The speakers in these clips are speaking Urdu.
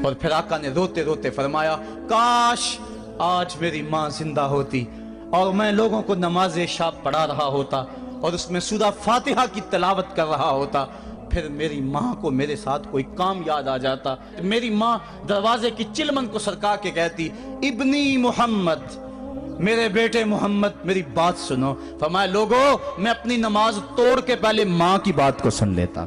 اور پھر آقا نے روتے روتے فرمایا کاش آج میری ماں زندہ ہوتی اور میں لوگوں کو نماز شب پڑھا رہا ہوتا اور اس میں سورہ فاتحہ کی تلاوت کر رہا ہوتا، پھر میری ماں کو میرے ساتھ کوئی کام یاد آ جاتا، میری ماں دروازے کی چلمن کو سرکا کے کہتی ابنی محمد، میرے بیٹے محمد میری بات سنو۔ فرمایا لوگو میں اپنی نماز توڑ کے پہلے ماں کی بات کو سن لیتا۔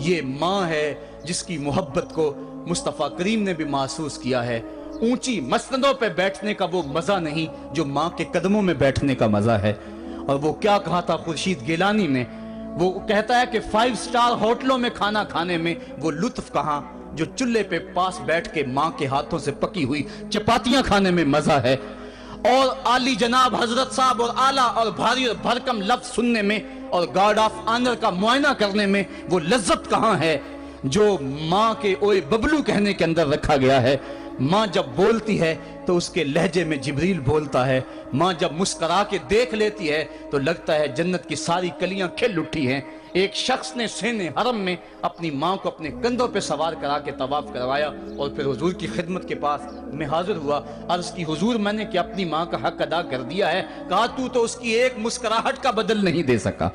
یہ ماں ہے جس کی محبت کو مصطفیٰ کریم نے بھی محسوس کیا ہے۔ اونچی مسندوں پہ بیٹھنے کا وہ مزہ نہیں جو ماں کے قدموں میں بیٹھنے کا مزہ ہے۔ اور وہ کیا کہا تھا خورشید گیلانی نے، وہ کہتا ہے کہ 5 اسٹار ہوٹلوں میں کھانا کھانے میں وہ لطف کہاں جو چولہے پہ پاس بیٹھ کے ماں کے ہاتھوں سے پکی ہوئی چپاتیاں کھانے میں مزہ ہے، اور عالی جناب حضرت صاحب اور اعلیٰ اور بھاری اور بھرکم لفظ سننے میں اور گارڈ آف آنر کا معائنہ کرنے میں وہ لذت کہاں ہے جو ماں کے اوئے ببلو کہنے کے اندر رکھا گیا ہے۔ ماں جب بولتی ہے تو اس کے لہجے میں جبریل بولتا ہے، ماں جب مسکرا کے دیکھ لیتی ہے تو لگتا ہے جنت کی ساری کلیاں کھل اٹھی ہیں۔ ایک شخص نے سین حرم میں اپنی ماں کو اپنے کندھوں پہ سوار کرا کے طواف کروایا اور پھر حضور کی خدمت کے پاس میں حاضر ہوا، عرض کی حضور میں نے کہ اپنی ماں کا حق ادا کر دیا ہے، کہا تو اس کی ایک مسکراہٹ کا بدل نہیں دے سکا۔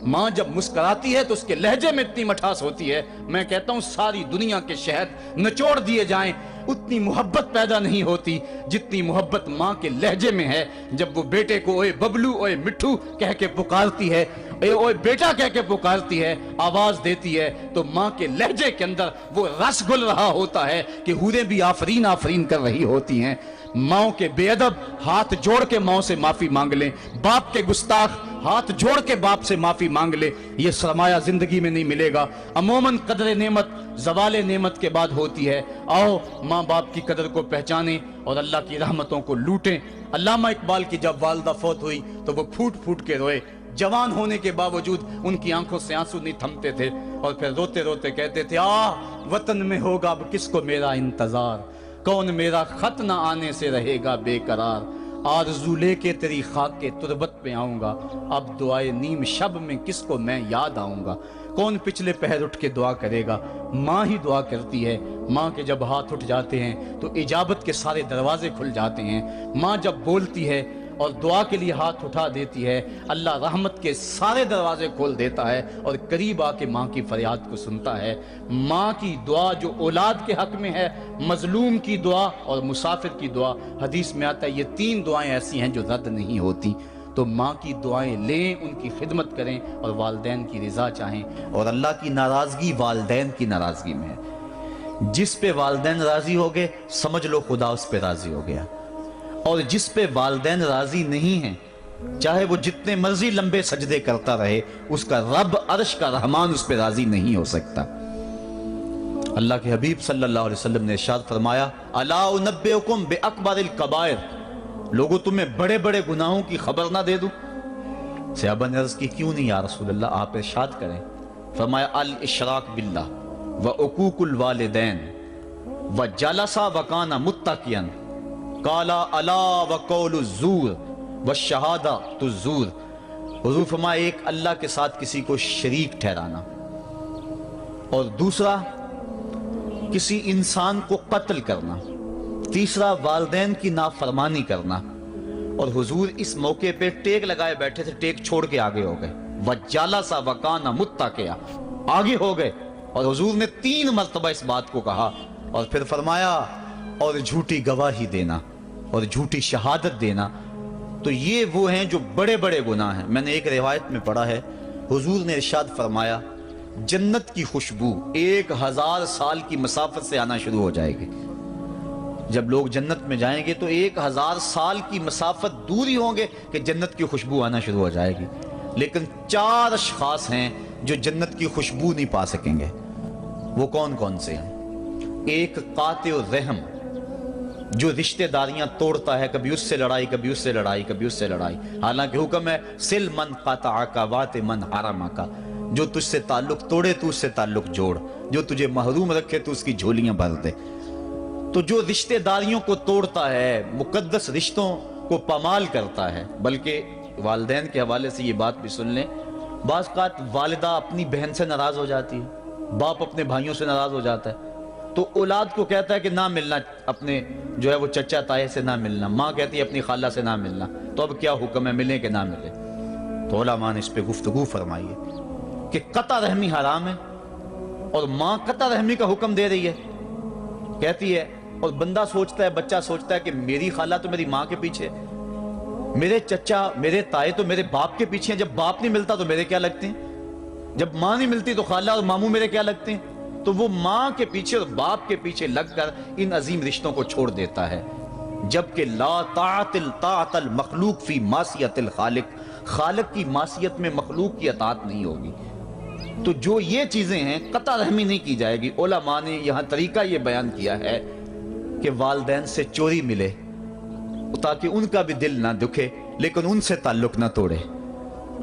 ماں جب مسکراتی ہے تو اس کے لہجے میں اتنی مٹھاس ہوتی ہے، میں کہتا ہوں ساری دنیا کے شہد نچوڑ دیے جائیں اتنی محبت پیدا نہیں ہوتی جتنی محبت ماں کے لہجے میں ہے۔ جب وہ بیٹے کو اوئے ببلو اوئے مٹھو کہہ کے پکارتی ہے، اوئے بیٹا کہہ کے پکارتی ہے، آواز دیتی ہے، تو ماں کے لہجے کے اندر وہ رس گل رہا ہوتا ہے کہ حوریں بھی آفرین آفرین کر رہی ہوتی ہیں۔ ماں کے بے ادب ہاتھ جوڑ کے ماں سے معافی مانگ لیں، باپ کے گستاخ ہاتھ جوڑ کے باپ سے معافی مانگ لے، یہ سرمایہ زندگی میں نہیں ملے گا۔ عموماً قدر نعمت زوال نعمت کے بعد ہوتی ہے، آؤ ماں باپ کی قدر کو پہچانیں اور اللہ کی رحمتوں کو لوٹیں۔ علامہ اقبال کی جب والدہ فوت ہوئی تو وہ پھوٹ پھوٹ کے روئے، جوان ہونے کے باوجود ان کی آنکھوں سے آنسو نہیں تھمتے تھے، اور پھر روتے روتے کہتے تھے وطن میں ہوگا اب کس کو میرا انتظار، کون میرا خط نہ آنے سے رہے گا بے قرار، آرزو لے کے تیری خاک کے تربت پہ آؤں گا، اب دعائے نیم شب میں کس کو میں یاد آؤں گا، کون پچھلے پہر اٹھ کے دعا کرے گا، ماں ہی دعا کرتی ہے۔ ماں کے جب ہاتھ اٹھ جاتے ہیں تو اجابت کے سارے دروازے کھل جاتے ہیں۔ ماں جب بولتی ہے اور دعا کے لیے ہاتھ اٹھا دیتی ہے، اللہ رحمت کے سارے دروازے کھول دیتا ہے اور قریب آ کے ماں کی فریاد کو سنتا ہے۔ ماں کی دعا جو اولاد کے حق میں ہے، مظلوم کی دعا اور مسافر کی دعا، حدیث میں آتا ہے یہ 3 دعائیں ایسی ہیں جو رد نہیں ہوتی۔ تو ماں کی دعائیں لیں، ان کی خدمت کریں اور والدین کی رضا چاہیں، اور اللہ کی ناراضگی والدین کی ناراضگی میں ہے۔ جس پہ والدین راضی ہو گئے سمجھ لو خدا اس پہ راضی ہو گیا، اور جس پہ والدین راضی نہیں ہیں چاہے وہ جتنے مرضی لمبے سجدے کرتا رہے، اس کا رب عرش کا رحمان اس پہ راضی نہیں ہو سکتا۔ اللہ کے حبیب صلی اللہ علیہ وسلم نے ارشاد فرمایا الا انبئکم باکبر الکبائر، لوگو تمہیں بڑے بڑے گناہوں کی خبر نہ دے دوں؟ صحابہ نے عرض کی کیوں نہیں یا رسول اللہ، آپ ارشاد کریں۔ فرمایا الاشراک باللہ وعقوق الوالدین وجلس وکان متکئا قال الا وقول الزور والشہادۃ الزور۔ حضور فرمایا ایک اللہ کے ساتھ کسی کو شریک ٹھہرانا، اور دوسرا کسی انسان کو قتل کرنا، تیسرا والدین کی نافرمانی کرنا۔ اور حضور اس موقع پہ ٹیک لگائے بیٹھے تھے، ٹیک چھوڑ کے آگے ہو گئے، وَجَلَسَ وَكَانَ مُتَّكِئًا، آگے ہو گئے، اور حضور نے 3 مرتبہ اس بات کو کہا، اور پھر فرمایا اور جھوٹی گواہی دینا اور جھوٹی شہادت دینا۔ تو یہ وہ ہیں جو بڑے بڑے گناہ ہیں۔ میں نے ایک روایت میں پڑھا ہے حضور نے ارشاد فرمایا جنت کی خوشبو 1000 سال کی مسافت سے آنا شروع ہو جائے گی۔ جب لوگ جنت میں جائیں گے تو 1000 سال کی مسافت دور ہی ہوں گے کہ جنت کی خوشبو آنا شروع ہو جائے گی، لیکن 4 اشخاص ہیں جو جنت کی خوشبو نہیں پا سکیں گے۔ وہ کون کون سے ہیں؟ ایک قاطع الرحم، جو رشتہ داریاں توڑتا ہے، کبھی اس سے لڑائی، کبھی اس سے لڑائی، کبھی اس سے لڑائی، حالانکہ حکم ہے سل من قطعک وات من حرمک، جو تجھ سے تعلق توڑے تو اس سے تعلق جوڑ، جو تجھے محروم رکھے تو اس کی جھولیاں بھر دے۔ تو جو رشتہ داریوں کو توڑتا ہے، مقدس رشتوں کو پامال کرتا ہے، بلکہ والدین کے حوالے سے یہ بات بھی سن لیں، بعض اوقات والدہ اپنی بہن سے ناراض ہو جاتی ہے، باپ اپنے بھائیوں سے ناراض ہو جاتا ہے، تو اولاد کو کہتا ہے کہ نہ ملنا، اپنے جو ہے وہ چچا تائے سے نہ ملنا، ماں کہتی ہے اپنی خالہ سے نہ ملنا، تو اب کیا حکم ہے، ملیں کہ نہ ملیں؟ تو علماء نے اس پہ گفتگو فرمائی ہے کہ قطع رحمی حرام ہے، اور ماں قطع رحمی کا حکم دے رہی ہے، کہتی ہے، اور بندہ سوچتا ہے، بچہ سوچتا ہے کہ میری خالہ تو میری ماں کے پیچھے، میرے چچا میرے تائے تو میرے باپ کے پیچھے ہیں، جب باپ نہیں ملتا تو میرے کیا لگتے ہیں، جب ماں نہیں ملتی تو خالہ اور ماموں میرے کیا لگتے ہیں؟ تو وہ ماں کے پیچھے اور باپ کے پیچھے لگ کر ان عظیم رشتوں کو چھوڑ دیتا ہے، جبکہ لا طاعت المخلوق فی معصیت الخالق، خالق کی معصیت میں مخلوق کی اطاعت نہیں ہوگی۔ تو جو یہ چیزیں ہیں قطع رحمی نہیں کی جائے گی۔ علماء نے یہاں طریقہ یہ بیان کیا ہے کہ والدین سے چوری ملے تاکہ ان کا بھی دل نہ دکھے لیکن ان سے تعلق نہ توڑے،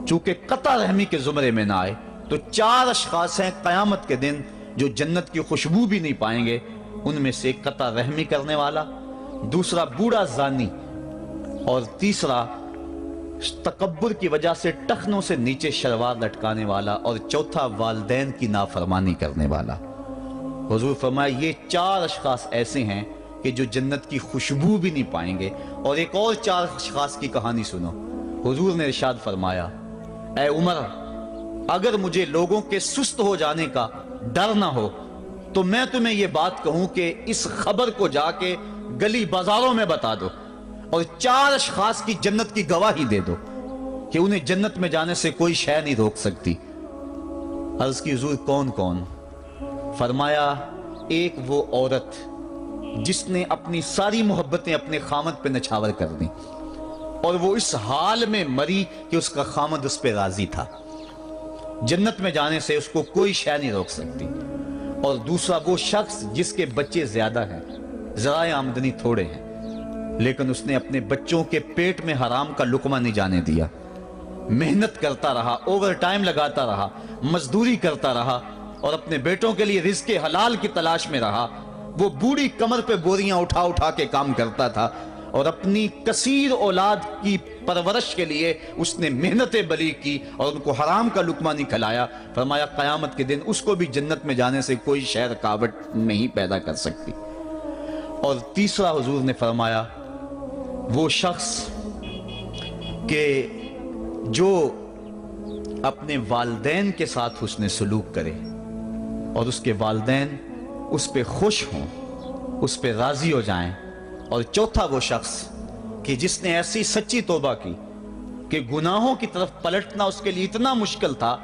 چونکہ قطع رحمی کے زمرے میں نہ آئے۔ تو 4 اشخاص ہیں قیامت کے دن جو جنت کی خوشبو بھی نہیں پائیں گے، ان میں سے قطع رحمی کرنے والا، دوسرا بوڑھا زانی، اور تیسرا تکبر کی وجہ سے ٹخنوں سے نیچے شلوار لٹکانے والا، اور چوتھا والدین کی نافرمانی کرنے والا۔ حضور فرمایا یہ 4 اشخاص ایسے ہیں کہ جو جنت کی خوشبو بھی نہیں پائیں گے۔ اور ایک اور 4 اشخاص کی کہانی سنو۔ حضور نے ارشاد فرمایا، اے عمر، اگر مجھے لوگوں کے سست ہو جانے کا ڈر نہ ہو تو میں تمہیں یہ بات کہوں کہ اس خبر کو جا کے گلی بازاروں میں بتا دو اور 4 اشخاص کی جنت کی گواہی دے دو کہ انہیں جنت میں جانے سے کوئی شے نہیں روک سکتی۔ عرض کی حضور کون کون؟ فرمایا ایک وہ عورت جس نے اپنی ساری محبتیں اپنے خامد پہ نچھاور کر دیں اور وہ اس حال میں مری کہ اس کا خامد اس پہ راضی تھا، جنت میں جانے سے اس کو کوئی شے نہیں روک سکتی۔ اور دوسرا وہ شخص جس کے بچے زیادہ ہیں، ذرائع آمدنی تھوڑے ہیں، لیکن اس نے اپنے بچوں کے پیٹ میں حرام کا لقمہ نہیں جانے دیا، محنت کرتا رہا، اوور ٹائم لگاتا رہا، مزدوری کرتا رہا اور اپنے بیٹوں کے لیے رزق حلال کی تلاش میں رہا۔ وہ بوڑھی کمر پہ بوریاں اٹھا اٹھا کے کام کرتا تھا اور اپنی کثیر اولاد کی پرورش کے لیے اس نے محنتیں بلی کی اور ان کو حرام کا لقمہ نہیں کھلایا۔ فرمایا قیامت کے دن اس کو بھی جنت میں جانے سے کوئی شے رکاوٹ نہیں پیدا کر سکتی۔ اور تیسرا حضور نے فرمایا وہ شخص کہ جو اپنے والدین کے ساتھ حسن سلوک کرے اور اس کے والدین اس پہ خوش ہوں، اس پہ راضی ہو جائیں۔ اور چوتھا وہ شخص کہ جس نے ایسی سچی توبہ کی کہ گناہوں کی طرف پلٹنا اس کے لیے اتنا مشکل تھا،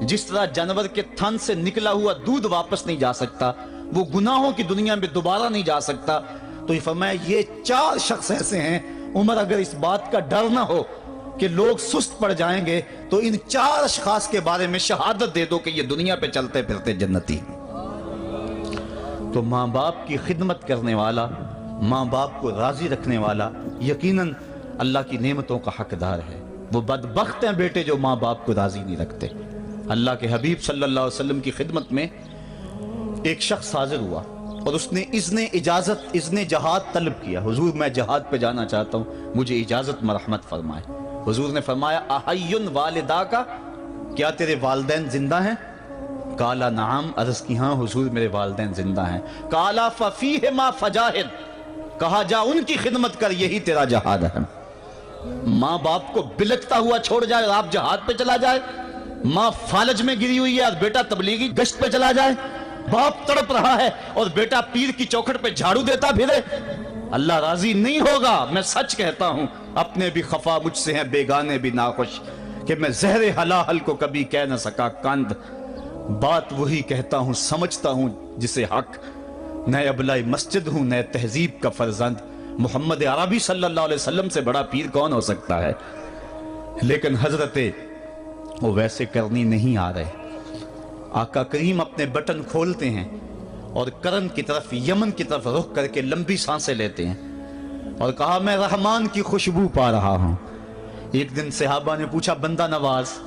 جس طرح جانور کے تھن سے نکلا ہوا دودھ واپس نہیں جا سکتا، وہ گناہوں کی دنیا میں دوبارہ نہیں جا سکتا۔ تو یہ فرمایا یہ 4 شخص ایسے ہیں عمر، اگر اس بات کا ڈر نہ ہو کہ لوگ سست پڑ جائیں گے تو ان 4 اشخاص کے بارے میں شہادت دے دو کہ یہ دنیا پہ چلتے پھرتے جنتی۔ تو ماں باپ کی خدمت کرنے والا، ماں باپ کو راضی رکھنے والا یقیناً اللہ کی نعمتوں کا حقدار ہے۔ وہ بدبخت ہیں بیٹے جو ماں باپ کو راضی نہیں رکھتے۔ اللہ کے حبیب صلی اللہ علیہ وسلم کی خدمت میں ایک شخص حاضر ہوا اور اس نے اذن جہاد طلب کیا، حضور میں جہاد پہ جانا چاہتا ہوں، مجھے اجازت مرحمت فرمائے۔ حضور نے فرمایا احیٌ والدا کا، کیا تیرے والدین زندہ ہیں؟ قال نعم، عرض کی ہاں حضور میرے والدین زندہ ہیں۔ قال ففیہما فجاہد، کہا جا ان کی خدمت کر، یہی تیرا جہاد ہے۔ ماں باپ کو بلکتا ہوا چھوڑ جائے اور آپ جہاد پہ چلا جائے، ماں فالج میں گری ہوئی ہے اور بیٹا تبلیغی گشت پہ چلا جائے، باپ تڑپ رہا ہے اور بیٹا پیر کی چوکھٹ پہ جھاڑو دیتا پھرے، اللہ راضی نہیں ہوگا۔ میں سچ کہتا ہوں، اپنے بھی خفا مجھ سے ہیں، بیگانے بھی ناخوش، کہ میں زہر حلاحل کو کبھی کہہ نہ سکا کند، بات وہی کہتا ہوں سمجھتا ہوں جسے حق، نئے ابلائی مسجد ہوں، نئے تہذیب کا فرزند، محمد عربی صلی اللہ علیہ وسلم سے بڑا پیر کون ہو سکتا ہے؟ لیکن حضرت وہ ویسے کرنی نہیں آ رہے۔ آقا کریم اپنے بٹن کھولتے ہیں اور کرن کی طرف، یمن کی طرف رخ کر کے لمبی سانسیں لیتے ہیں اور کہا میں رحمان کی خوشبو پا رہا ہوں۔ ایک دن صحابہ نے پوچھا بندہ نواز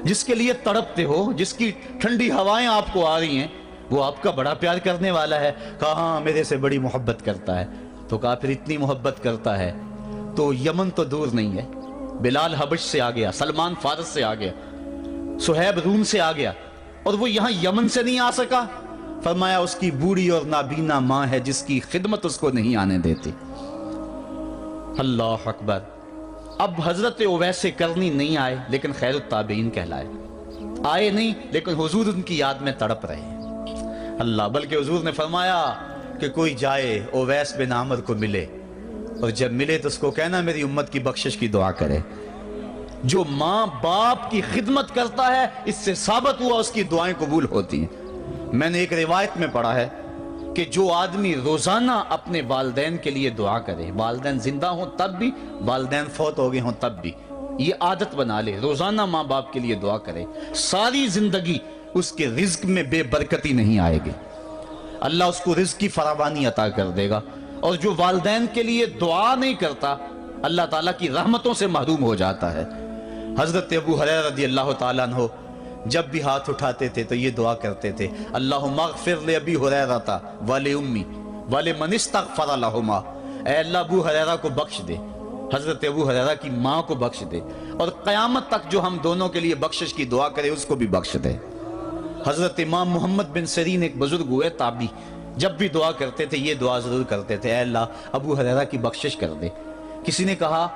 جس کے لیے تڑپتے ہو، جس کی ٹھنڈی ہوائیں آپ کو آ رہی ہیں، وہ آپ کا بڑا پیار کرنے والا ہے؟ کہا ہاں میرے سے بڑی محبت کرتا ہے۔ تو کہا پھر اتنی محبت کرتا ہے تو یمن تو دور نہیں ہے، بلال حبش سے آ گیا، سلمان فارس سے آ گیا، سہیب روم سے آ گیا، اور وہ یہاں یمن سے نہیں آ سکا؟ فرمایا اس کی بوڑھی اور نابینا ماں ہے جس کی خدمت اس کو نہیں آنے دیتی۔ اللہ اکبر۔ اب حضرت اویس کرنی نہیں آئے لیکن خیر التابعین کہلائے، آئے نہیں لیکن حضور ان کی یاد میں تڑپ رہے اللہ، بلکہ حضور نے فرمایا کہ کوئی جائے اویس بن عامر کو ملے، اور جب ملے تو اس کو کہنا میری امت کی بخشش کی دعا کرے۔ جو ماں باپ کی خدمت کرتا ہے اس سے ثابت ہوا اس کی دعائیں قبول ہوتی ہیں۔ میں نے ایک روایت میں پڑھا ہے کہ جو آدمی روزانہ اپنے والدین کے لیے دعا کرے، والدین زندہ ہوں تب بھی، والدین فوت ہو گئے ہوں تب بھی، یہ عادت بنا لے، روزانہ ماں باپ کے لیے دعا کرے، ساری زندگی اس کے رزق میں بے برکتی نہیں آئے گی، اللہ اس کو رزق کی فراوانی عطا کر دے گا۔ اور جو والدین کے لیے دعا نہیں کرتا اللہ تعالیٰ کی رحمتوں سے محروم ہو جاتا ہے۔ حضرت ابو ہریرہ رضی اللہ تعالیٰ عنہ جب بھی ہاتھ اٹھاتے تھے تو یہ دعا کرتے تھے، اللہم اغفر لابی ہریرہ ولأمی ولمن استغفر لہما، اے اللہ ابو ہریرہ کو بخش دے، حضرت ابو ہریرہ کی ماں کو بخش دے، اور قیامت تک جو ہم دونوں کے لیے بخشش کی دعا کرے اس کو بھی بخش دے۔ حضرت امام محمد بن سیرین ایک بزرگ ہوئے تابعی، جب بھی دعا کرتے تھے یہ دعا ضرور کرتے تھے، اے اللہ ابو ہریرہ کی بخشش کر دے۔ کسی نے کہا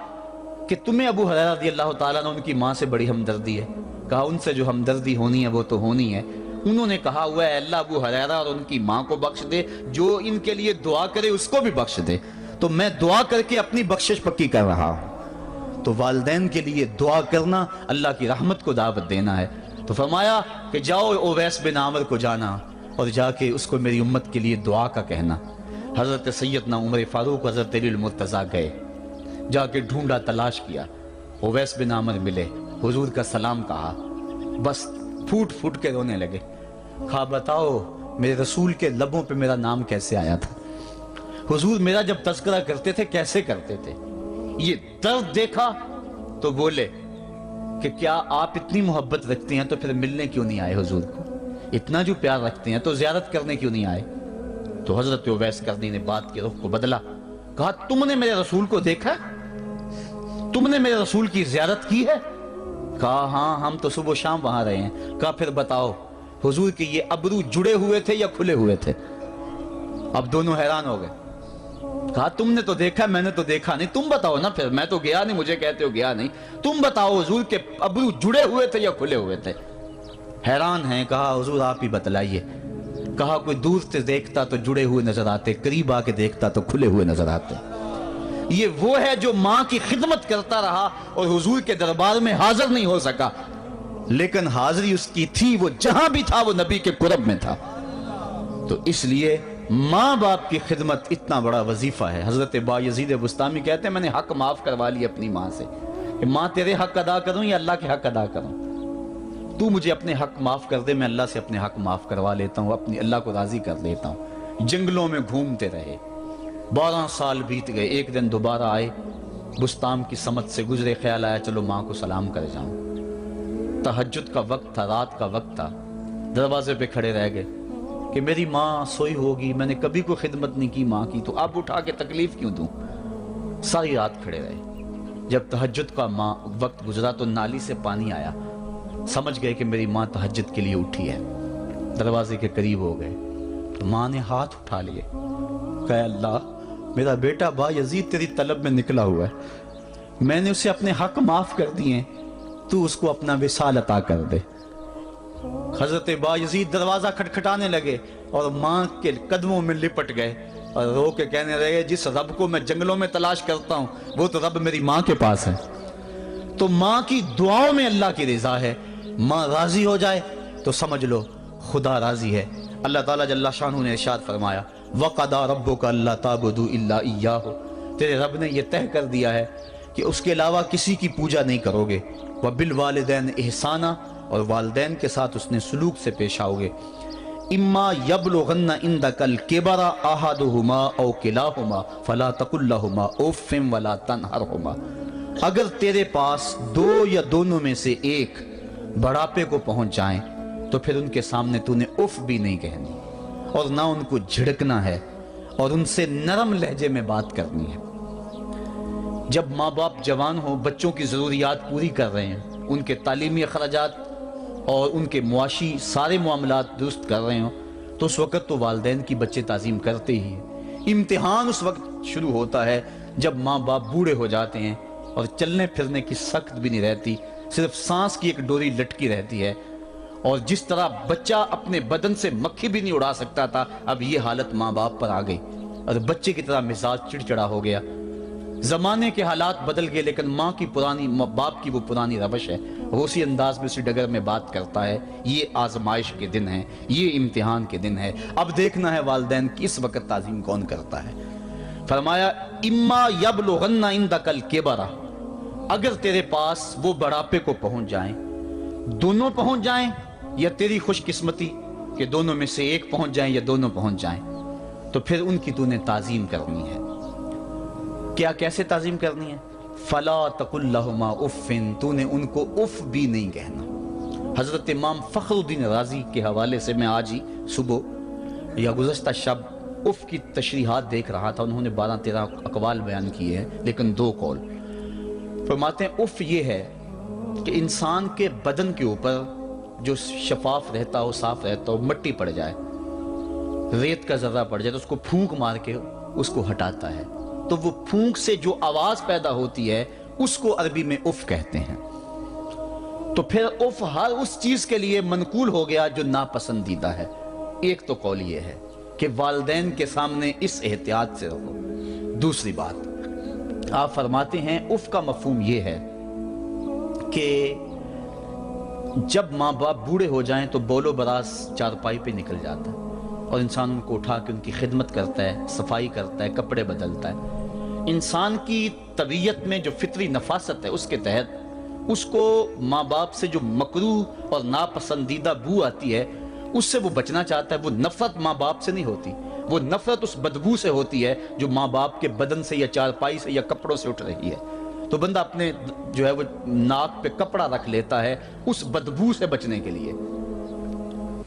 کہ تمہیں ابو ہریرہ رضی اللہ تعالیٰ عنہ ان کی ماں سے بڑی ہمدردی ہے؟ کہا ان سے جو ہمدردی ہونی ہے وہ تو ہونی ہے۔ انہوں نے کہا ہوا ہے اللہ ابو ہریرہ اور ان کی ماں کو بخش دے، جو ان کے لیے دعا کرے اس کو بھی بخش دے، تو میں دعا کر کے اپنی بخشش پکی کر رہا ہوں۔ تو والدین کے لیے دعا کرنا اللہ کی رحمت کو دعوت دینا ہے۔ تو فرمایا کہ جاؤ اویس بن عامر کو جانا اور جا کے اس کو میری امت کے لیے دعا کا کہنا۔ حضرت سیدنا عمر فاروق حضرت علی المرتضیٰ گئے، جا کے ڈھونڈا تلاش کیا، اویس بن عامر ملے، حضور کا سلام کہا، بس پھوٹ پھوٹ کے رونے لگے، کہا بتاؤ میرے رسول کے لبوں پہ میرا نام کیسے آیا تھا، حضور میرا جب تذکرہ کرتے تھے کیسے کرتے تھے۔ یہ درد دیکھا تو بولے کہ کیا آپ اتنی محبت رکھتے ہیں تو پھر ملنے کیوں نہیں آئے حضور کو، اتنا جو پیار رکھتے ہیں تو زیارت کرنے کیوں نہیں آئے۔ تو حضرت اویس کرنی نے بات کے رخ کو بدلا، کہا تم نے میرے رسول کو دیکھا، تم نے میرے رسول کی زیارت کی ہے؟ کہا ہاں ہم تو صبح و شام وہاں رہے ہیں۔ کہا پھر بتاؤ حضور کے یہ ابرو جڑے ہوئے تھے یا کھلے ہوئے تھے؟ اب دونوں حیران ہو گئے، کہا تم نے تو دیکھا میں نے تو دیکھا نہیں، تم بتاؤ نا، پھر میں تو گیا نہیں، مجھے کہتے ہو گیا نہیں، تم بتاؤ حضور کے ابرو جڑے ہوئے تھے یا کھلے ہوئے تھے؟ حیران ہیں، کہا حضور آپ ہی بتلائیے۔ کہا کوئی دور سے دیکھتا تو جڑے ہوئے نظر آتے، قریب آ کے دیکھتا تو کھلے ہوئے نظر آتے۔ یہ وہ ہے جو ماں کی خدمت کرتا رہا اور حضور کے دربار میں حاضر نہیں ہو سکا، لیکن حاضری اس کی تھی، وہ جہاں بھی تھا وہ نبی کے قرب میں تھا۔ تو اس لیے ماں باپ کی خدمت اتنا بڑا وظیفہ ہے۔ حضرت بایزید بستامی کہتے ہیں میں نے حق معاف کروا لی اپنی ماں سے، کہ ماں تیرے حق ادا کروں یا اللہ کے حق ادا کروں، تو مجھے اپنے حق معاف کر دے، میں اللہ سے اپنے حق معاف کروا لیتا ہوں، اپنی اللہ کو راضی کر لیتا ہوں۔ جنگلوں میں گھومتے رہے، 12 سال بیت گئے، ایک دن دوبارہ آئے، بستام کی سمت سے گزرے، خیال آیا چلو ماں کو سلام کر جاؤں۔ تہجد کا وقت تھا، رات کا وقت تھا، دروازے پہ کھڑے رہ گئے کہ میری ماں سوئی ہوگی، میں نے کبھی کوئی خدمت نہیں کی ماں کی، تو اب اٹھا کے تکلیف کیوں دوں؟ ساری رات کھڑے رہے۔ جب تہجد کا وقت گزرا تو نالی سے پانی آیا، سمجھ گئے کہ میری ماں تہجد کے لیے اٹھی ہے، دروازے کے قریب ہو گئے تو ماں نے ہاتھ اٹھا لیے، کہ اللہ میرا بیٹا بایزید تیری طلب میں نکلا ہوا ہے، میں نے اسے اپنے حق معاف کر دیے، تو اس کو اپنا وصال عطا کر دے۔ حضرت بایزید دروازہ کھٹکھٹانے لگے اور ماں کے قدموں میں لپٹ گئے اور رو کے کہنے لگے جس رب کو میں جنگلوں میں تلاش کرتا ہوں وہ تو رب میری ماں کے پاس ہے۔ تو ماں کی دعاؤں میں اللہ کی رضا ہے، ماں راضی ہو جائے تو سمجھ لو خدا راضی ہے۔ اللہ تعالیٰ جل شانہ نے ارشاد فرمایا وَقَضَىٰ رَبُّكَ أَلَّا تَعْبُدُوا إِلَّا إِيَّاهُ، تیرے رب نے یہ طے کر دیا ہے کہ اس کے علاوہ کسی کی پوجا نہیں کرو گے، وَبِالْوَالِدَيْنِ إِحْسَانًا، اور والدین کے ساتھ اس نے سلوک سے پیش آؤ گے۔ اِمَّا يَبْلُغَنَّ عِندَكَ الْكِبَرَ أَحَدُهُمَا أَوْ كِلَاهُمَا فَلَا تَقُل لَّهُمَا أُفٍّ وَلَا تَنْهَرْهُمَا، اگر تیرے پاس دو یا دونوں میں سے ایک بڑھاپے کو پہنچ جائیں تو پھر ان کے سامنے تو نے اف بھی نہیں کہنی اور نہ ان کو جھڑکنا ہے اور ان سے نرم لہجے میں بات کرنی ہے۔ جب ماں باپ جوان ہوں، بچوں کی ضروریات پوری کر رہے ہیں، ان کے تعلیمی اخراجات اور ان کے معاشی سارے معاملات درست کر رہے ہوں، تو تو اس وقت تو والدین کی بچے تعظیم کرتے ہی ہیں۔ امتحان اس وقت شروع ہوتا ہے جب ماں باپ بوڑھے ہو جاتے ہیں اور چلنے پھرنے کی سخت بھی نہیں رہتی، صرف سانس کی ایک ڈوری لٹکی رہتی ہے، اور جس طرح بچہ اپنے بدن سے مکھی بھی نہیں اڑا سکتا تھا، اب یہ حالت ماں باپ پر آ گئی اور بچے کی طرح مزاج چڑچڑا ہو گیا۔ زمانے کے حالات بدل گئے، لیکن ماں باپ کی وہ پرانی روش ہے، وہ اسی انداز میں اسی ڈگر میں بات کرتا ہے۔ یہ آزمائش کے دن ہیں، یہ امتحان کے دن ہے، اب دیکھنا ہے والدین کی اس وقت تعظیم کون کرتا ہے۔ فرمایا اما یبلغن عندک الکبر، اگر تیرے پاس وہ بڑھاپے کو پہنچ جائیں، دونوں پہنچ جائیں، یا تیری خوش قسمتی کہ دونوں میں سے ایک پہنچ جائیں یا دونوں پہنچ جائیں، تو پھر ان کی تو نے تعظیم کرنی ہے۔ کیا کیسے تعظیم کرنی ہے؟ فلا تقل لہما اف، تو نے ان کو اف بھی نہیں کہنا۔ حضرت امام فخر الدین رازی کے حوالے سے میں آج ہی صبح یا گزشتہ شب اف کی تشریحات دیکھ رہا تھا، انہوں نے 12-13 اقوال بیان کیے ہیں، لیکن 2 قول فرماتے ہیں۔ اف یہ ہے کہ انسان کے بدن کے اوپر جو شفاف رہتا ہو، صاف رہتا ہو، مٹی پڑ جائے، ریت کا ذرہ پڑ جائے تو اس کو پھونک مار کے اس کو ہٹاتا ہے، تو وہ پھونک سے جو آواز پیدا ہوتی ہے اس کو عربی میں اف کہتے ہیں۔ تو پھر اف ہر اس چیز کے لیے منقول ہو گیا جو ناپسندیدہ ہے۔ ایک تو قول یہ ہے کہ والدین کے سامنے اس احتیاط سے رہو۔ دوسری بات آپ فرماتے ہیں اف کا مفہوم یہ ہے کہ جب ماں باپ بوڑھے ہو جائیں تو بول و براز چارپائی پہ نکل جاتا ہے اور انسان ان کو اٹھا کے ان کی خدمت کرتا ہے، صفائی کرتا ہے، کپڑے بدلتا ہے۔ انسان کی طبیعت میں جو فطری نفاست ہے اس کے تحت اس کو ماں باپ سے جو مکروہ اور ناپسندیدہ بو آتی ہے اس سے وہ بچنا چاہتا ہے۔ وہ نفرت ماں باپ سے نہیں ہوتی، وہ نفرت اس بدبو سے ہوتی ہے جو ماں باپ کے بدن سے یا چارپائی سے یا کپڑوں سے اٹھ رہی ہے۔ تو بندہ اپنے جو ہے وہ ناک پہ کپڑا رکھ لیتا ہے اس بدبو سے بچنے کے لیے۔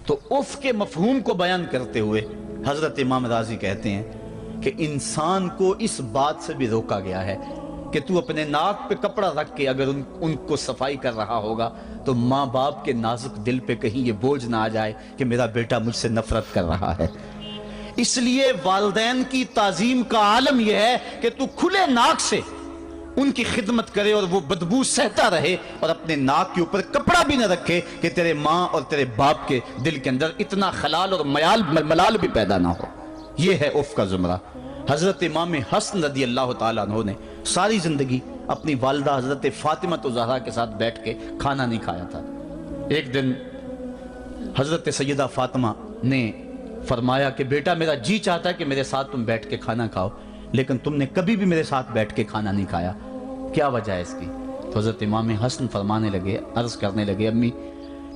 تو اف کے مفہوم کو بیان کرتے ہوئے حضرت امام رازی کہتے ہیں کہ انسان کو اس بات سے بھی روکا گیا ہے کہ تو اپنے ناک پہ کپڑا رکھ کے اگر ان کو صفائی کر رہا ہوگا تو ماں باپ کے نازک دل پہ کہیں یہ بوجھ نہ آ جائے کہ میرا بیٹا مجھ سے نفرت کر رہا ہے۔ اس لیے والدین کی تعظیم کا عالم یہ ہے کہ تو کھلے ناک سے ان کی خدمت کرے اور وہ بدبو سہتا رہے اور اپنے ناک کے اوپر کپڑا بھی نہ رکھے کہ تیرے ماں اور تیرے باپ کے دل کے اندر اتنا خلال اور ملال بھی پیدا نہ ہو۔ یہ ہے اف کا زمرہ۔ حضرت امام حسن رضی اللہ تعالیٰ عنہ نے ساری زندگی اپنی والدہ حضرت فاطمہ زہرا کے ساتھ بیٹھ کے کھانا نہیں کھایا تھا۔ ایک دن حضرت سیدہ فاطمہ نے فرمایا کہ بیٹا میرا جی چاہتا ہے کہ میرے ساتھ تم بیٹھ کے کھانا کھاؤ، لیکن تم نے کبھی بھی میرے ساتھ بیٹھ کے کھانا نہیں کھایا، کیا وجہ ہے اس کی؟ تو حضرت امام حسن فرمانے لگے، عرض کرنے لگے امی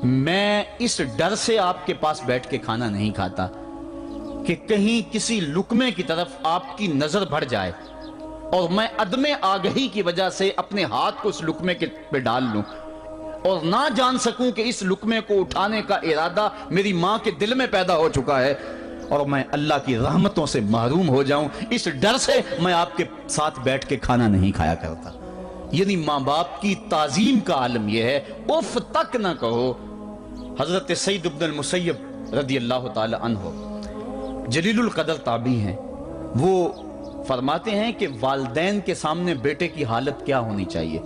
میں اس ڈر سے آپ کے پاس بیٹھ کے کھانا نہیں کھاتا کہ کہیں کسی لقمے کی طرف آپ کی نظر بڑھ جائے اور میں عدم آگہی کی وجہ سے اپنے ہاتھ کو اس لقمے پہ ڈال لوں اور نہ جان سکوں کہ اس لقمے کو اٹھانے کا ارادہ میری ماں کے دل میں پیدا ہو چکا ہے اور میں اللہ کی رحمتوں سے محروم ہو جاؤں، اس ڈر سے میں آپ کے ساتھ بیٹھ کے کھانا نہیں کھایا کرتا۔ یعنی ماں باپ کی تعظیم کا عالم یہ ہے، اف تک نہ کہو۔ حضرت سعید بن المسیب رضی اللہ تعالی عنہ جلیل القدر تابعی ہیں، وہ فرماتے ہیں کہ والدین کے سامنے بیٹے کی حالت کیا ہونی چاہیے۔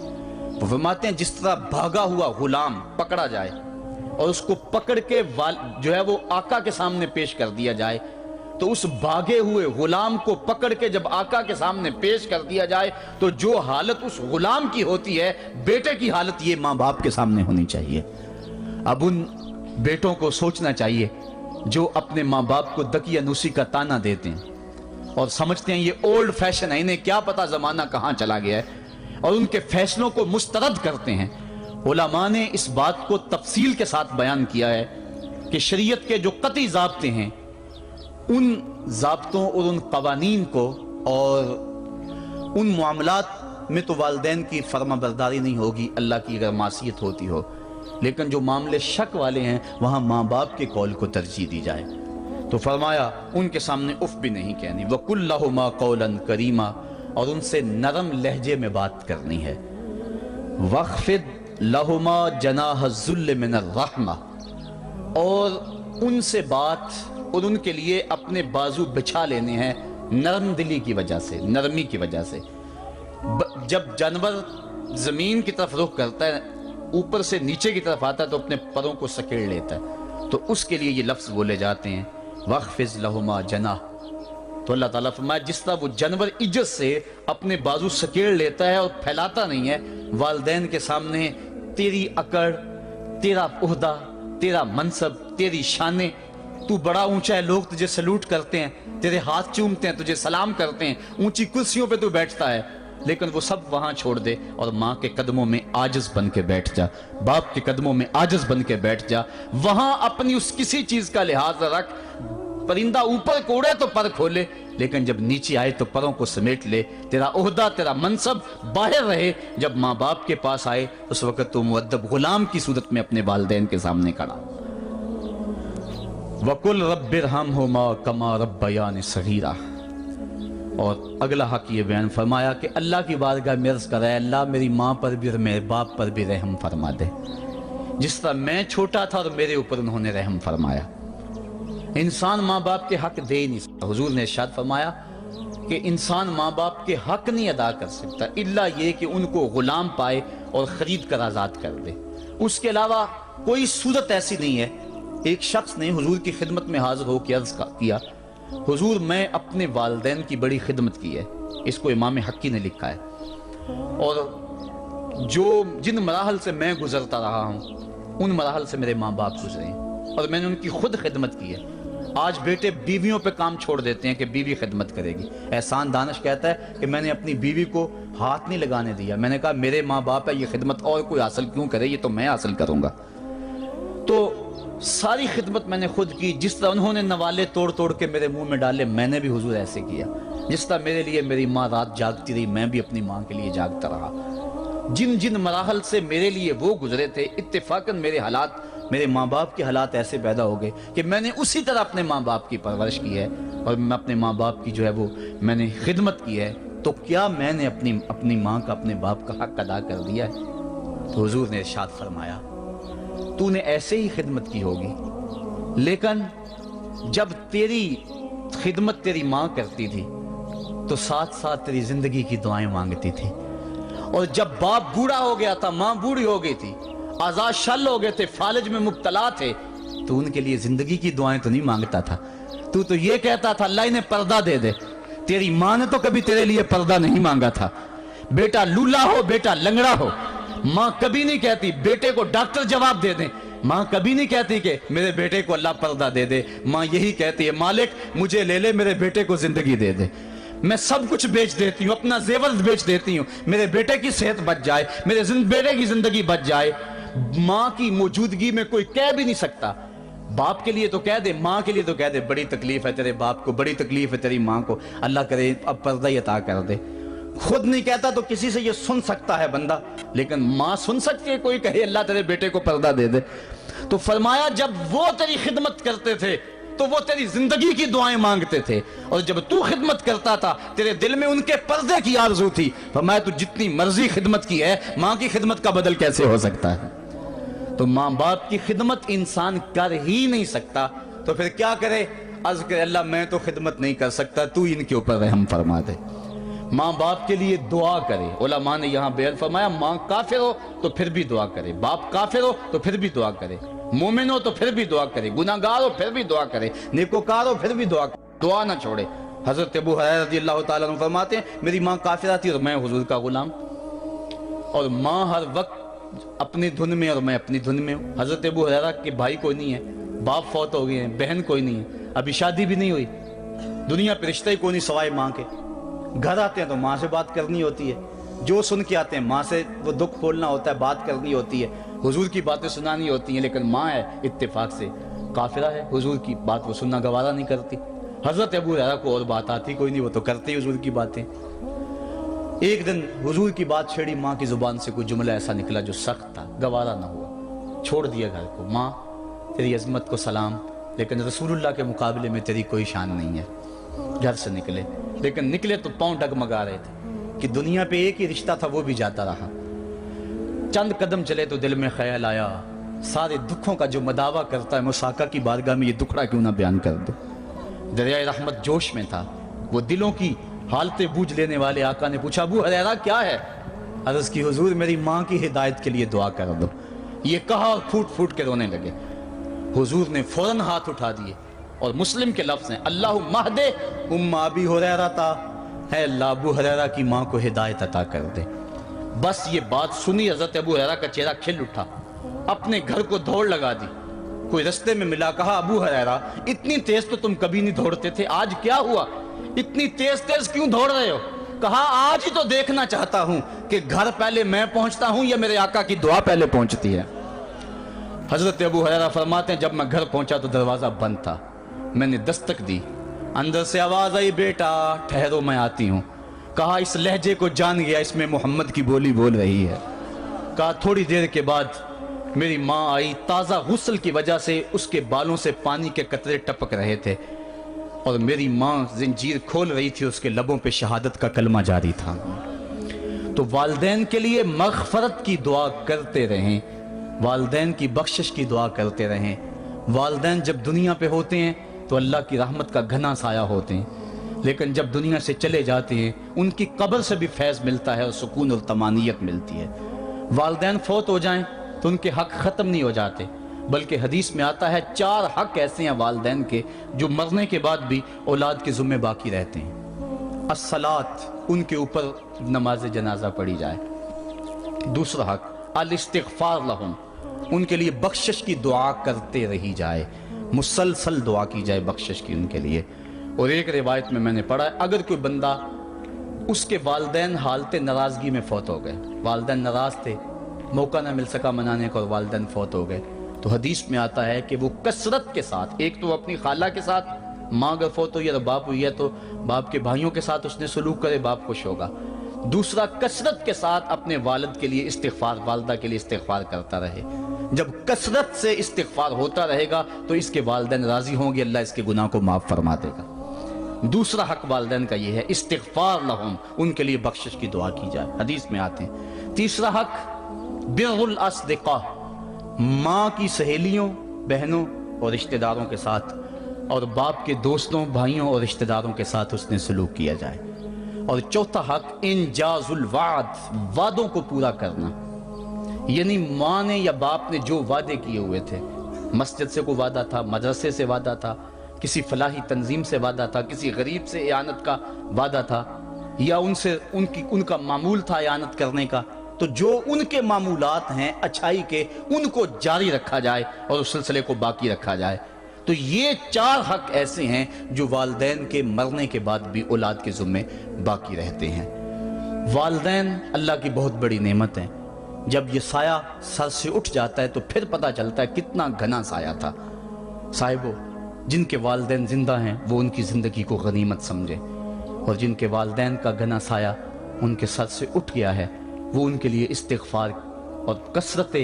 وہ فرماتے ہیں جس طرح بھاگا ہوا غلام پکڑا جائے اور اس کو پکڑ کے جو ہے وہ آقا کے سامنے پیش کر دیا جائے، تو اس بھاگے ہوئے غلام کو پکڑ کے جب آقا کے سامنے پیش کر دیا جائے تو جو حالت اس غلام کی ہوتی ہے بیٹے کی حالت یہ ماں باپ کے سامنے ہونی چاہیے۔ اب ان بیٹوں کو سوچنا چاہیے جو اپنے ماں باپ کو دقیانوسی کا تانا دیتے ہیں اور سمجھتے ہیں یہ اولڈ فیشن ہے، انہیں کیا پتا زمانہ کہاں چلا گیا ہے، اور ان کے فیصلوں کو مسترد کرتے ہیں۔ علماء نے اس بات کو تفصیل کے ساتھ بیان کیا ہے کہ شریعت کے جو قطعی ضابطے ہیں ان ضابطوں اور ان قوانین کو اور ان معاملات میں تو والدین کی فرما برداری نہیں ہوگی اللہ کی اگر معصیت ہوتی ہو، لیکن جو معاملے شک والے ہیں وہاں ماں باپ کے قول کو ترجیح دی جائے۔ تو فرمایا ان کے سامنے اف بھی نہیں کہنی، وَقُلْ لَهُمَا قَوْلًا كَرِيمًا، اور ان سے نرم لہجے میں بات کرنی ہے۔ وَاخْفِضْ لَهُمَا جَنَاحَ الذُّلِّ مِنَ الرَّحْمَةِ، اور ان سے بات اور ان کے لیے اپنے بازو بچھا لینے ہیں نرم دلی کی وجہ سے، نرمی کی وجہ سے۔ جب جانور زمین کی طرف رخ کرتا ہے، اوپر سے نیچے کی طرف آتا ہے تو اپنے پروں کو سکیڑ لیتا ہے، تو اس کے لیے یہ لفظ بولے جاتے ہیں وَخْفِضْ لَهُمَا جَنَاحَ۔ تو اللہ تعالیٰ فرمایا جس طرح وہ جانور عزت سے اپنے بازو سکیڑ لیتا ہے اور پھیلاتا نہیں ہے، والدین کے سامنے تیری اکڑ، تیرا عہدہ، تیرا منصب، تیری شانیں، تو بڑا اونچا ہے، لوگ تجھے سلوٹ کرتے ہیں، تیرے ہاتھ چومتے ہیں، تجھے سلام کرتے ہیں، اونچی کرسیوں پہ تو بیٹھتا ہے، لیکن وہ سب وہاں چھوڑ دے اور ماں کے قدموں میں عاجز بن کے بیٹھ جا، باپ کے قدموں میں عاجز بن کے بیٹھ جا، وہاں اپنی اس کسی چیز کا لحاظ رکھ۔ پرندہ اوپر کوڑے تو پر کھولے، لیکن جب نیچے آئے تو پروں کو سمیٹ لے، تیرا عہدہ، تیرا منصب باہر رہے۔ جب ماں باپ کے پاس آئے اس وقت تو مؤدب غلام کی صورت میں اپنے والدین کے سامنے کھڑا۔ وَقُلْ رَبِّ ارْحَمْهُمَا كَمَا رَبَّيَانِ صَغِيرًا۔ اور اگلا حق یہ بیان فرمایا کہ اللہ کی بارگاہ میں عرض کر رہا ہے اللہ میری ماں پر بھی اور میرے باپ پر بھی رحم فرما دے، جس طرح میں چھوٹا تھا اور میرے اوپر انہوں نے رحم فرمایا۔ انسان ماں باپ کے حق دے ہی نہیں سکتا۔ حضور نے ارشاد فرمایا کہ انسان ماں باپ کے حق نہیں ادا کر سکتا الا یہ کہ ان کو غلام پائے اور خرید کر آزاد کر دے، اس کے علاوہ کوئی صورت ایسی نہیں ہے۔ ایک شخص نے حضور کی خدمت میں حاضر ہو کے عرض کیا حضور میں اپنے والدین کی بڑی خدمت کی ہے، اس کو امام حقی نے لکھا ہے، اور جن مراحل سے میں گزرتا رہا ہوں ان مراحل سے میرے ماں باپ گزرے ہیں اور میں نے ان کی خود خدمت کی ہے۔ آج بیٹے بیویوں پہ کام چھوڑ دیتے ہیں کہ بیوی خدمت کرے گی۔ احسان دانش کہتا ہے کہ میں نے اپنی بیوی کو ہاتھ نہیں لگانے دیا، میں نے کہا میرے ماں باپ ہے، یہ خدمت اور کوئی حاصل کیوں کرے، یہ تو میں حاصل کروں گا۔ تو ساری خدمت میں نے خود کی، جس طرح انہوں نے نوالے توڑ توڑ کے میرے منہ میں ڈالے میں نے بھی حضور ایسے کیا، جس طرح میرے لیے میری ماں رات جاگتی رہی میں بھی اپنی ماں کے لیے جاگتا رہا۔ جن جن مراحل سے میرے لیے وہ گزرے تھے اتفاقاً میرے حالات، میرے ماں باپ کے حالات ایسے پیدا ہو گئے کہ میں نے اسی طرح اپنے ماں باپ کی پرورش کی ہے اور میں اپنے ماں باپ کی جو ہے وہ میں نے خدمت کی ہے۔ تو کیا میں نے اپنی ماں کا، اپنے باپ کا حق ادا کر دیا ہے؟ تو حضور نے ارشاد فرمایا تو نے ایسے ہی خدمت کی ہوگی، لیکن جب تیری خدمت تیری ماں کرتی تھی تو ساتھ ساتھ تیری زندگی کی دعائیں مانگتی تھی، اور جب باپ بوڑھا ہو گیا تھا، ماں بوڑھی ہو گئی تھی، آزاد شل ہو گئے تھے، فالج میں مبتلا تھے، تو ان کے لیے زندگی کی دعائیں تو نہیں مانگتا تھا، تو یہ کہتا تھا اللہ انہیں پردہ دے دے۔ تیری ماں نے تو کبھی تیرے لیے پردہ نہیں مانگا تھا، بیٹا لولا ہو، بیٹا لنگڑا ہو، ماں کبھی نہیں کہتی بیٹے کو ڈاکٹر جواب دے دیں، ماں کبھی نہیں کہتی کہ میرے بیٹے کو اللہ پردہ دے دے، ماں یہی کہتی ہے مالک مجھے لے لے، میرے بیٹے کو زندگی دے دے، میں سب کچھ بیچ دیتی ہوں، اپنا زیور بیچ دیتی ہوں، میرے بیٹے کی صحت بچ جائے، میرے بیٹے کی زندگی بچ جائے۔ ماں کی موجودگی میں کوئی کہہ بھی نہیں سکتا، باپ کے لیے تو کہہ دے، ماں کے لیے تو کہہ دے بڑی تکلیف ہے تیرے باپ کو، بڑی تکلیف ہے تیری ماں کو، اللہ کرے اب پردہ ہی عطا کر دے۔ خود نہیں کہتا تو کسی سے یہ سن سکتا ہے بندہ، لیکن ماں سن سکتی ہے کوئی کہے اللہ تیرے بیٹے کو پردہ دے دے؟ تو فرمایا جب وہ تیری خدمت کرتے تھے تو وہ تیری زندگی کی دعائیں مانگتے تھے، اور جب تو خدمت کرتا تھا تیرے دل میں ان کے پردے کی آرزو تھی۔ فرمایا تو جتنی مرضی خدمت کی ہے، ماں کی خدمت کا بدل کیسے ہو سکتا ہے؟ تو ماں باپ کی خدمت انسان کر ہی نہیں سکتا، تو پھر کیا کرے؟ عرض کرے اللہ میں تو خدمت نہیں کر سکتا، تو ان کے اوپر رحم فرما دے۔ ماں باپ کے لیے دعا کرے۔ علماء نے یہاں بیان فرمایا ماں کافر ہو تو پھر بھی دعا کرے، باپ کافر ہو تو پھر بھی دعا کرے، مومن ہو تو پھر بھی دعا کرے، گناہگار ہو پھر بھی دعا کرے، نیکوکار ہو پھر بھی دعا کرے، دعا نہ چھوڑے۔ حضرت ابو ہریرہ رضی اللہ تعالیٰ عنہ فرماتے ہیں میری ماں کافرہ تھی اور میں حضور کا غلام، اور ماں ہر وقت اپنی دھن میں اور میں اپنی دھن میں ہوں۔ حضرت ابو ہریرہ کے بھائی کوئی نہیں ہے، باپ فوت ہو گئے ہیں، بہن کوئی نہیں ہے، ابھی شادی بھی نہیں ہوئی، دنیا پہ رشتہ ہی کوئی نہیں سوائے ماں کے، گھر آتے ہیں تو ماں سے بات کرنی ہوتی ہے، جو سن کے آتے ہیں ماں سے وہ دکھ کھولنا ہوتا ہے، بات کرنی ہوتی ہے، حضور کی باتیں سنانی ہوتی ہیں، لیکن ماں ہے اتفاق سے کافرہ ہے، حضور کی بات وہ سننا گوارا نہیں کرتی۔ حضرت ابو ہریرہ کو اور بات آتی کوئی نہیں، وہ تو کرتے ہی حضور کی باتیں۔ ایک دن حضور کی بات چھیڑی، ماں کی زبان سے کوئی جملہ ایسا نکلا جو سخت تھا، گوارا نہ ہوا، چھوڑ دیا گھر کو۔ ماں تیری عظمت کو سلام، لیکن رسول اللہ کے مقابلے میں تیری کوئی شان نہیں ہے۔ گھر سے نکلے، لیکن نکلے تو پاؤں ڈگمگا رہے تھے کہ دنیا پہ ایک ہی رشتہ تھا وہ بھی جاتا رہا۔ چند قدم چلے تو دل میں خیال آیا سارے دکھوں کا جو مداوع کرتا ہے مساقہ کی بارگاہ میں یہ دکھڑا کیوں نہ بیان کر دو۔ دریائے رحمت جوش میں تھا، وہ دلوں کی حالتیں بوجھ لینے والے آقا نے پوچھا ابو ہریرہ کیا ہے؟ عرض کی حضور میری ماں کی ہدایت کے لیے دعا کر دو۔ یہ کہا اور پھوٹ پھوٹ کے رونے لگے۔ حضور نے فوراً ہاتھ اٹھا دیے اور مسلم کے لفظ ہیں اللہم اہد ام ابی ہریرہ، اے اللہ ابو ہریرہ کی ماں کو ہدایت عطا کر دے۔ بس یہ بات سنی حضرت ابو ہریرہ کا چہرہ کھل اٹھا، اپنے گھر کو دوڑ لگا دی۔ کوئی رستے میں ملا، کہا ابو ہریرہ اتنی تیز تو تم کبھی نہیں دوڑتے تھے، آج کیا ہوا؟ اتنی تیز تیز کیوں دوڑ رہے ہو؟ کہا آج ہی تو دیکھنا چاہتا ہوں کہ گھر پہلے میں پہنچتا ہوں یا میرے آقا کی دعا پہلے پہنچتی ہے۔ حضرت ابو ہریرہ فرماتے ہیں جب میں گھر پہنچا تو دروازہ بند تھا، میں نے دستک دی، اندر سے آواز آئی بیٹا ٹھہرو میں آتی ہوں۔ کہا اس لہجے کو جان گیا، اس میں محمد کی بولی بول رہی ہے۔ کہا تھوڑی دیر کے بعد میری ماں آئی، تازہ غسل کی وجہ سے اس کے بالوں سے پانی کے قطرے ٹپک رہے تھے اور میری ماں زنجیر کھول رہی تھی، اس کے لبوں پہ شہادت کا کلمہ جاری تھا۔ تو والدین کے لیے مغفرت کی دعا کرتے رہیں، والدین کی بخشش کی دعا کرتے رہیں۔ والدین جب دنیا پہ ہوتے ہیں تو اللہ کی رحمت کا گھنا سایہ ہوتے ہیں، لیکن جب دنیا سے چلے جاتے ہیں ان کی قبر سے بھی فیض ملتا ہے اور سکون اور طمانینت ملتی ہے۔ والدین فوت ہو جائیں تو ان کے حق ختم نہیں ہو جاتے، بلکہ حدیث میں آتا ہے 4 حق ایسے ہیں والدین کے جو مرنے کے بعد بھی اولاد کے ذمہ باقی رہتے ہیں۔ الصلاۃ، ان کے اوپر نماز جنازہ پڑھی جائے۔ دوسرا حق الاستغفار لہم، ان کے لیے بخشش کی دعا کرتے رہی جائے، مسلسل دعا کی جائے بخشش کی ان کے لیے۔ اور ایک روایت میں نے پڑھا ہے اگر کوئی بندہ اس کے والدین حالت ناراضگی میں فوت ہو گئے، والدین ناراض تھے، موقع نہ مل سکا منانے کا اور والدین فوت ہو گئے، تو حدیث میں آتا ہے کہ وہ کثرت کے ساتھ، ایک تو اپنی خالہ کے ساتھ، ماں اگر فوت ہوئی ہے تو باپ ہوئی ہے تو باپ کے بھائیوں کے ساتھ اس نے سلوک کرے، باپ خوش ہوگا۔ دوسرا کثرت کے ساتھ اپنے والد کے لیے استغفار، والدہ کے لیے استغفار کرتا رہے۔ جب کثرت سے استغفار ہوتا رہے گا تو اس کے والدین راضی ہوں گے، اللہ اس کے گناہ کو معاف فرما دے گا۔ دوسرا حق والدین کا یہ ہے استغفار لہم، ان کے لیے بخشش کی دعا کی جائے، حدیث میں آتے ہیں۔ تیسرا حق بر الاصدقاء، ماں کی سہیلیوں، بہنوں اور رشتہ داروں کے ساتھ، اور باپ کے دوستوں، بھائیوں اور رشتہ داروں کے ساتھ اس نے سلوک کیا جائے۔ اور چوتھا حق انجاز الوعد، وعدوں کو پورا کرنا، یعنی ماں نے یا باپ نے جو وعدے کیے ہوئے تھے، مسجد سے کوئی وعدہ تھا، مدرسے سے وعدہ تھا، کسی فلاحی تنظیم سے وعدہ تھا، کسی غریب سے اعانت کا وعدہ تھا، یا ان کا معمول تھا اعانت کرنے کا، تو جو ان کے معمولات ہیں اچھائی کے ان کو جاری رکھا جائے اور اس سلسلے کو باقی رکھا جائے۔ تو یہ 4 حق ایسے ہیں جو والدین کے مرنے کے بعد بھی اولاد کے ذمے باقی رہتے ہیں۔ والدین اللہ کی بہت بڑی نعمت ہیں، جب یہ سایہ سر سے اٹھ جاتا ہے تو پھر پتہ چلتا ہے کتنا گھنا سایہ تھا۔ صاحبو، جن کے والدین زندہ ہیں وہ ان کی زندگی کو غنیمت سمجھے، اور جن کے والدین کا گھنا سایہ ان کے سر سے اٹھ گیا ہے وہ ان کے لیے استغفار اور کثرت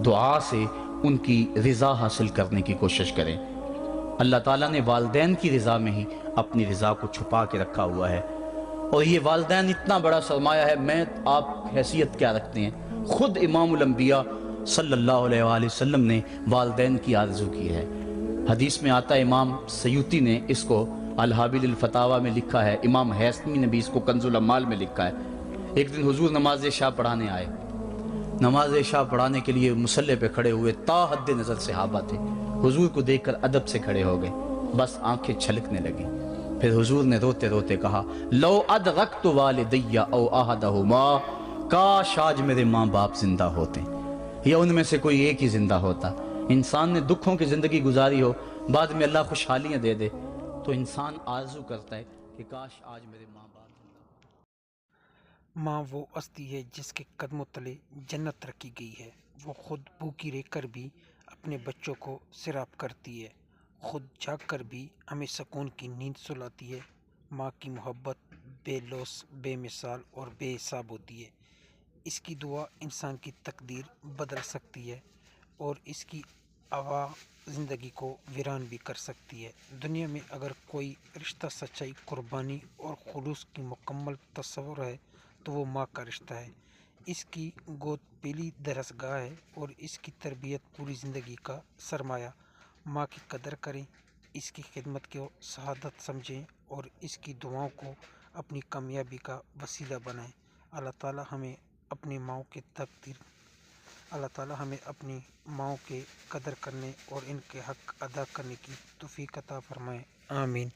دعا سے ان کی رضا حاصل کرنے کی کوشش کریں۔ اللہ تعالیٰ نے والدین کی رضا میں ہی اپنی رضا کو چھپا کے رکھا ہوا ہے، اور یہ والدین اتنا بڑا سرمایہ ہے۔ میں آپ حیثیت کیا رکھتے ہیں؟ خود امام الانبیاء صلی اللہ علیہ وآلہ وسلم نے والدین کی آرزو کی ہے۔ حدیث میں آتا ہے، امام سیوطی نے اس کو الحابل الفتاوی میں لکھا ہے، امام حیثمی نے بھی اس کو کنز الاموال میں لکھا ہے۔ ایک دن حضور نماز عشاء پڑھانے آئے، نماز عشاء پڑھانے کے لیے مصلی پہ کھڑے ہوئے، تا حد نظر صحابہ تھے، حضور کو دیکھ کر ادب سے کھڑے ہو گئے، بس آنکھیں چھلکنے لگیں۔ پھر حضور نے روتے روتے کہا لو ادرکت والدی او احدہما، کاش آج میرے ماں باپ زندہ ہوتے یا ان میں سے کوئی ایک ہی زندہ ہوتا۔ انسان نے دکھوں کی زندگی گزاری ہو، بعد میں اللہ خوشحالیاں دے دے تو انسان آرزو کرتا ہے کہ کاش آج میرے ماں باپ زندہ ہوتے۔ ماں وہ ہستی ہے جس کے قدموں تلے جنت رکھی گئی ہے، وہ خود بھوکی رہ کر بھی اپنے بچوں کو سیراب کرتی ہے، خود جاگ کر بھی ہمیں سکون کی نیند سلاتی ہے۔ ماں کی محبت بے لوث، بے مثال اور بے حساب ہوتی ہے۔ اس کی دعا انسان کی تقدیر بدل سکتی ہے اور اس کی ہوا زندگی کو ویران بھی کر سکتی ہے۔ دنیا میں اگر کوئی رشتہ سچائی، قربانی اور خلوص کی مکمل تصور ہے تو وہ ماں کا رشتہ ہے۔ اس کی گود پہلی درسگاہ ہے اور اس کی تربیت پوری زندگی کا سرمایہ۔ ماں کی قدر کریں، اس کی خدمت کو شہادت سمجھیں اور اس کی دعاؤں کو اپنی کامیابی کا وسیلہ بنائیں۔ اللہ تعالی ہمیں اپنی ماؤں کی اللہ تعالی ہمیں اپنی ماؤں کے قدر کرنے اور ان کے حق ادا کرنے کی توفیق عطا فرمائے، آمین۔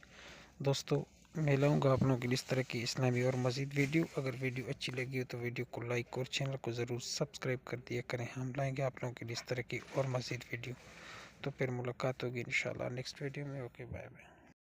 دوستو میں لاؤں گا آپ لوگوں کے لیے اس طرح کی اسلامی اور مزید ویڈیو۔ اگر ویڈیو اچھی لگی ہو تو ویڈیو کو لائک اور چینل کو ضرور سبسکرائب کر دیا کریں۔ ہم لائیں گے آپ لوگوں کے لیے اس طرح کی اور مزید ویڈیو۔ تو پھر ملاقات ہوگی انشاءاللہ نیکسٹ ویڈیو میں۔ Okay, bye bye.